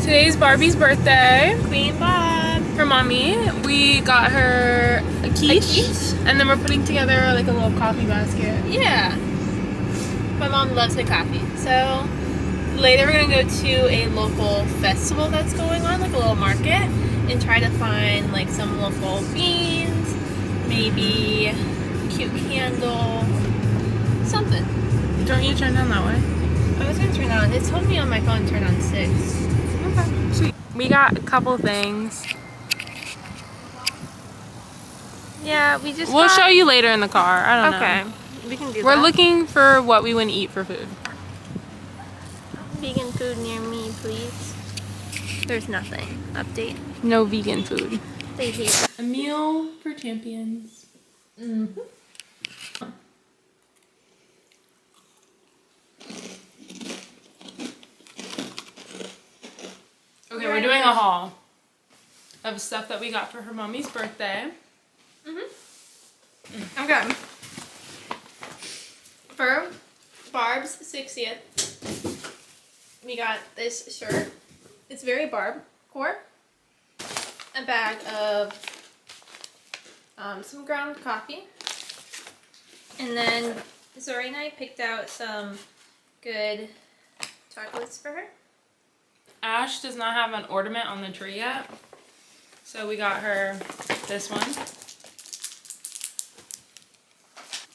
Today's Barbie's birthday. Queen Bob. Her mommy. We got her a quiche. And then we're putting together like a little coffee basket. Yeah. My mom loves her coffee. So later we're going to go to a local festival that's going on, like a little market, and try to find like some local beans, maybe a cute candle, something. Don't you turn down that way? I was going to turn on. It told me on my phone to turn on 6. Okay. Sweet. We got a couple things. Yeah, we just We'll show you later in the car. I don't know. Okay. We can do that. We're looking for what we want to eat for food. Vegan food near me, please. There's nothing. Update. No vegan food. They hate. A meal for champions. Mm-hmm. Okay, we're doing a haul of stuff that we got for her mommy's birthday. Okay. For Barb's 60th, we got this shirt. It's very Barb core. A bag of some ground coffee. And then Zori and I picked out some good chocolates for her. Ash does not have an ornament on the tree yet, so we got her this one.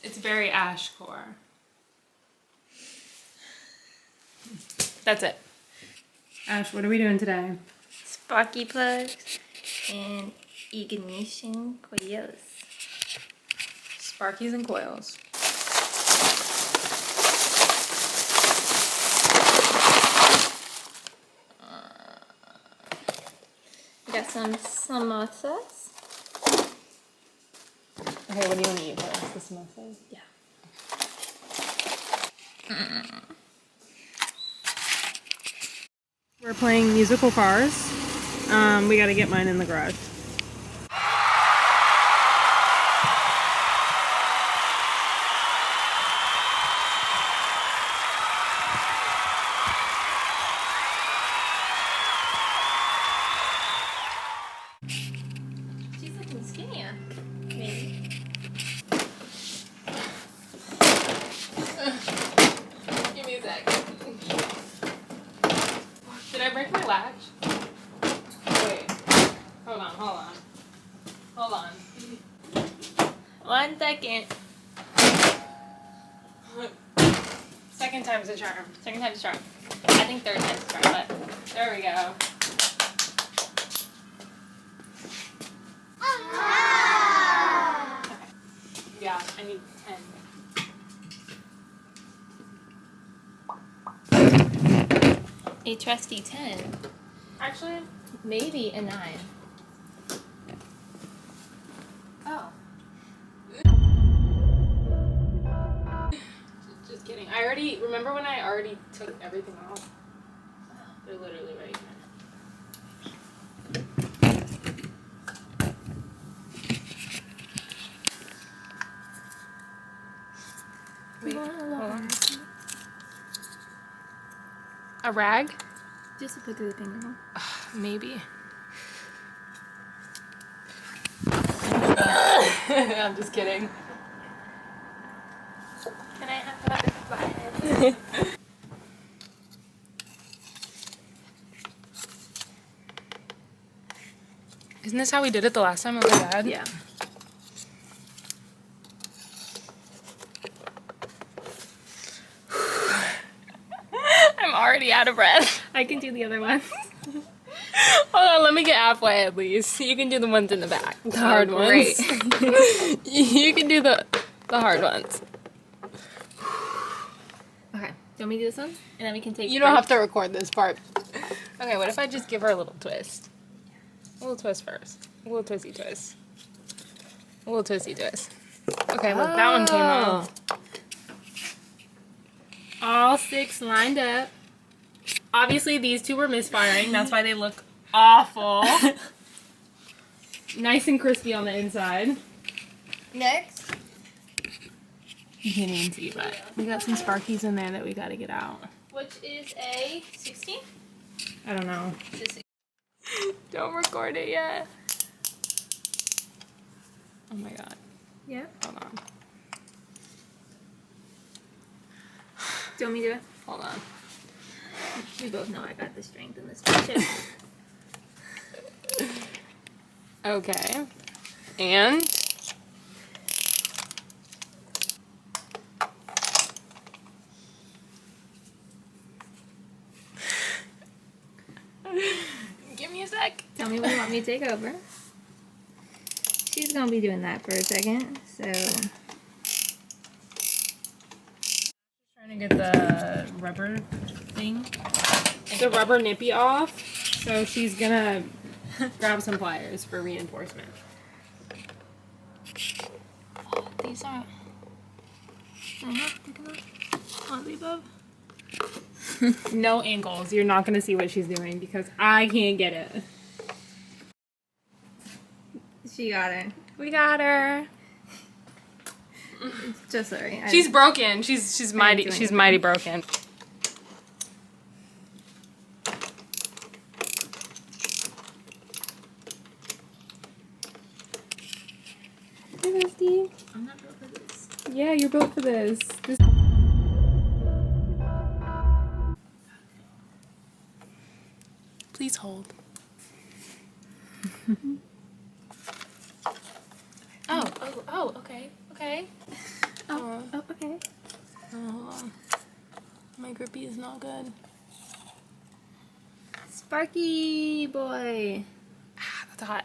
It's very Ash core. That's it. Ash, what are we doing today? Sparky plugs and ignition coils. Sparkies and coils. We got some samosas. Okay, what do you want to eat first? The samosas? Yeah. We're playing musical cars. We gotta get mine in the garage. She's looking skinnier. Maybe. Give me a sec. Did I break my latch? Wait. Hold on. 1 second. Second time's a charm. I think third time's the charm, but There we go. Yeah, I need 10. a trusty 10. Actually, Maybe a 9. Oh. just kidding. Remember when I already took everything off? They're literally right here. Wait, hold on. A rag? Just to put through the fingernail. Maybe. I'm just kidding. Can I have another flathead? Isn't this how we did it the last time with my dad? Yeah. I'm already out of breath. I can do the other one. Hold on, let me get halfway at least. You can do the ones in the back. The hard ones. Great. You can do the hard ones. Okay. Do you want me to do this one? And then we can take You don't have to record this part. Okay, what if I just give her a little twist? A little twist first. A little twisty twist. A little twisty twist. Okay, look, that one came off. All 6 lined up. Obviously, these 2 were misfiring. That's why they look awful. Nice and crispy on the inside. Next. You can't even see, but we got some Sparkies in there that we gotta get out. Which is a 16? I don't know. Just Don't record it yet. Oh my god. yeah. Hold on. Do you want me to do it? Hold on. We both know I got the strength in this friendship. Okay. And give me a sec. Tell me when you want me to take over. She's gonna be doing that for a second, so. Trying to get the rubber thing, the rubber nippy off. So she's gonna grab some pliers for reinforcement. These are. Not thick enough. On the above. No angles. You're not gonna see what she's doing because I can't get it. She got her. We got her. Just sorry. She's broken. She's mighty. doing She's it. mighty broken. Hey, Rusty. I'm not built for this. Yeah, you're built for this. Please hold. Oh, okay, okay. Oh, okay. Oh, my grippy is not good. Sparky boy. That's hot.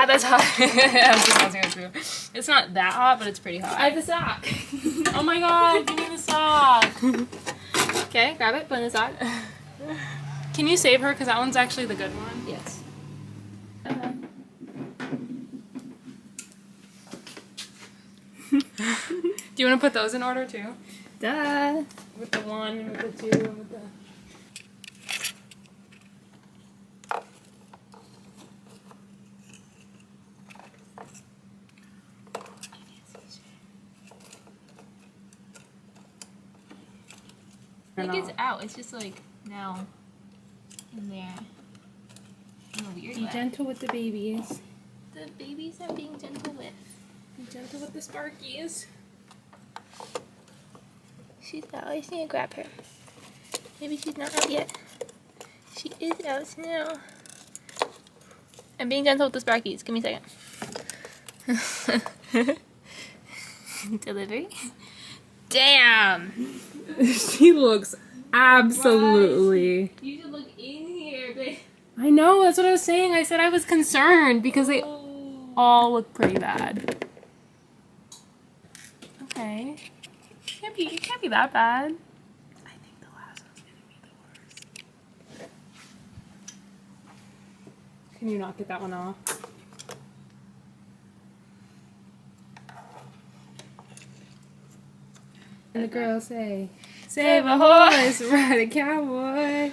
That's hot. I'm just tossing it through. It's not that hot, but it's pretty hot. I have the sock. Oh my god, give me the sock. Okay, grab it, put in the sock. Can you save her? Because that one's actually the good one. Yes. Do you want to put those in order too? Duh. With the 1 and with the 2 and with the... I think it's out. It's just like now in there. In a weird Be way. gentle with the babies. The babies I'm being gentle with. Be gentle with the Sparkies. She's out. I just need to grab her. Maybe she's not out yet. She is out now. I'm being gentle with the Sparkies. Give me a second. Delivery. Damn! She looks absolutely... You should look in here, babe. I know, that's what I was saying. I said I was concerned because they all look pretty bad. Okay. It can't be that bad. I think the last one's gonna be the worst. Can you not get that one off? And the girls say, save a horse, ride a cowboy.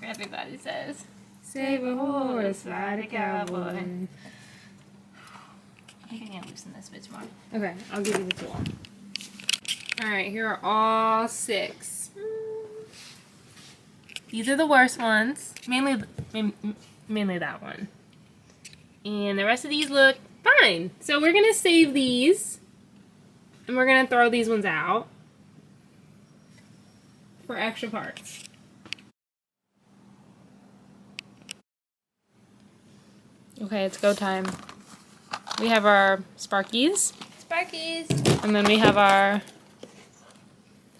Everybody says. Save a horse, ride a cowboy. I think I need to loosen this bitch more. Okay, I'll give you the tool. Alright, here are all 6. These are the worst ones. Mainly that one. And the rest of these look fine. So we're going to save these. And we're going to throw these ones out. For extra parts. Okay, it's go time. We have our Sparkies. Sparkies. And then we have our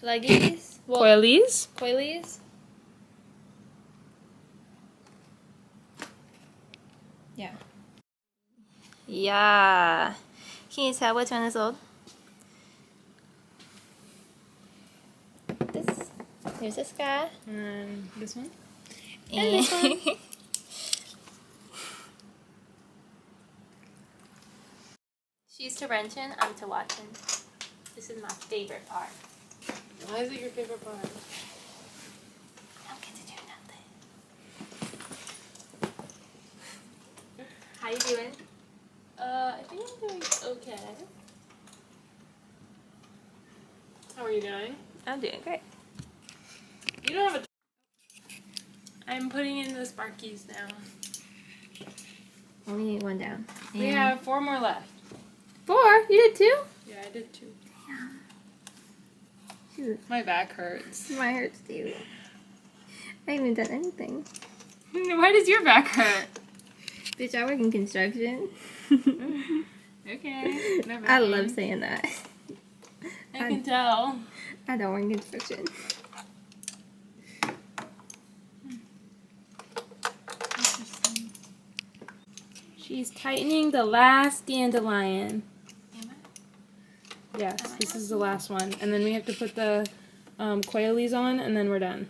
Leggies. coilies. Coilies. Yeah. Yeah. Can you tell which one is old? There's this guy. And this one. And this one. She's to wrenching, I'm to watching. This is my favorite part. Why is it your favorite part? I don't get to do nothing. How you doing? I think I'm doing okay. How are you doing? I'm doing great. You don't have a... I'm putting in the Sparkies now. Only need one down. And We have 4 more left. 4? You did 2? Yeah, I did 2. Damn. Shoot. My back hurts. Mine hurts too. I haven't done anything. Why does your back hurt? Bitch, I work in construction. Okay. Never I mind. love saying that. I can tell. I don't work in construction. Interesting. She's tightening the last dandelion. Am I? Yes, this is the last one. And then we have to put the coilies on, and then we're done.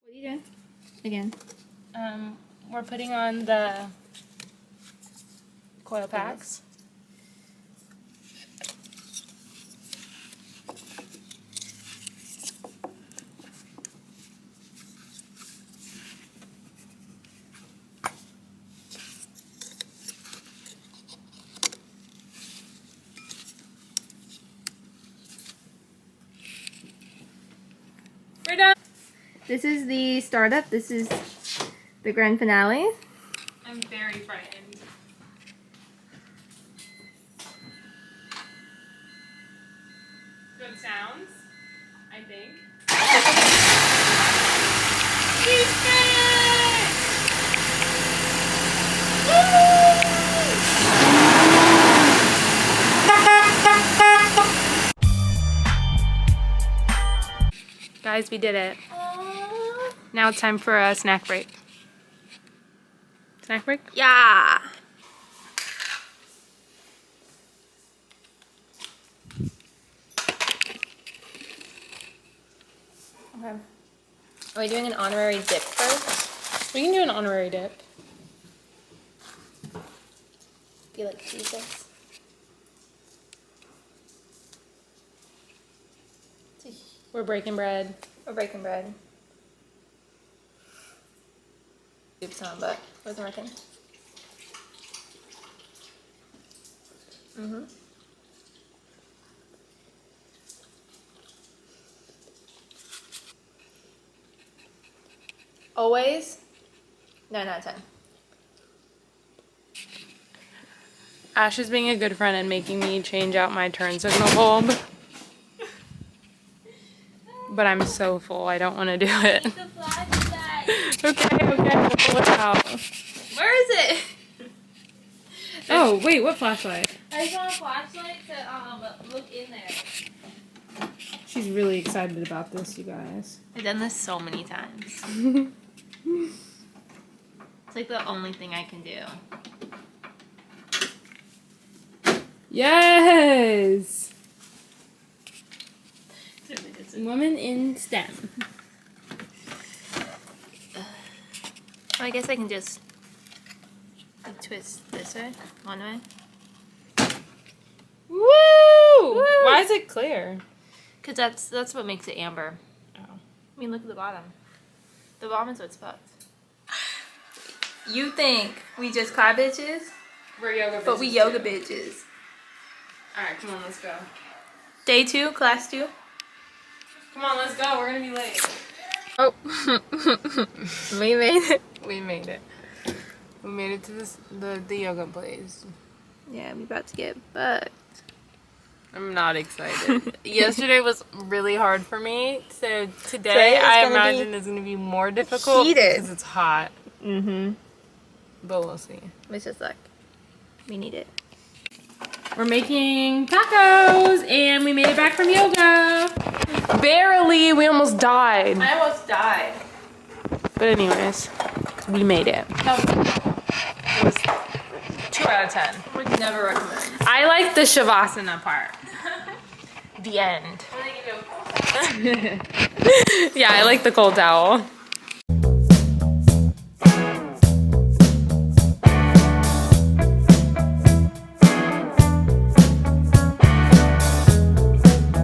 What are you doing? Again. We're putting on the coil packs. We're done. This is the startup. This is the grand finale. I'm very frightened. Good sounds, I think. She's finished! Guys, we did it. Now it's time for a snack break. Snack break? Yeah. Okay. Are we doing an honorary dip first? We can do an honorary dip. Be like Jesus. We're breaking bread. We're breaking bread. Oops on, but it wasn't working. Always 9 out of 10. Ash is being a good friend and making me change out my turn signal bulb. But I'm so full, I don't want to do it. The flashlight. Okay, we'll pull it out. Where is it? Oh, wait, what flashlight? I just want a flashlight to look in there. She's really excited about this, you guys. I've done this so many times. It's like the only thing I can do. Yes! Woman in STEM. I guess I can just twist this way, one way. Woo! Why is it clear? Because that's what makes it amber. Oh. I mean, look at the bottom. The bottom is what's fucked. You think we just cry bitches? We're yoga bitches. But we yoga bitches. Alright, come on, let's go. Day 2, class 2. Come on, let's go. We're gonna be late. Oh. We made it. We made it. We made it to the yoga place. Yeah, we about to get bucked. I'm not excited. Yesterday was really hard for me, so Today today is I gonna imagine be it's gonna be more difficult heated. because it's hot. Mm-hmm. But we'll see. Wish us luck. We need it. We're making tacos, and we made it back from yoga. Barely, we almost died. I almost died. But anyways, we made it. It was 2 out of 10. Would never recommend. I like the shavasana part. The end. I'm gonna give you a Yeah, I like the cold towel.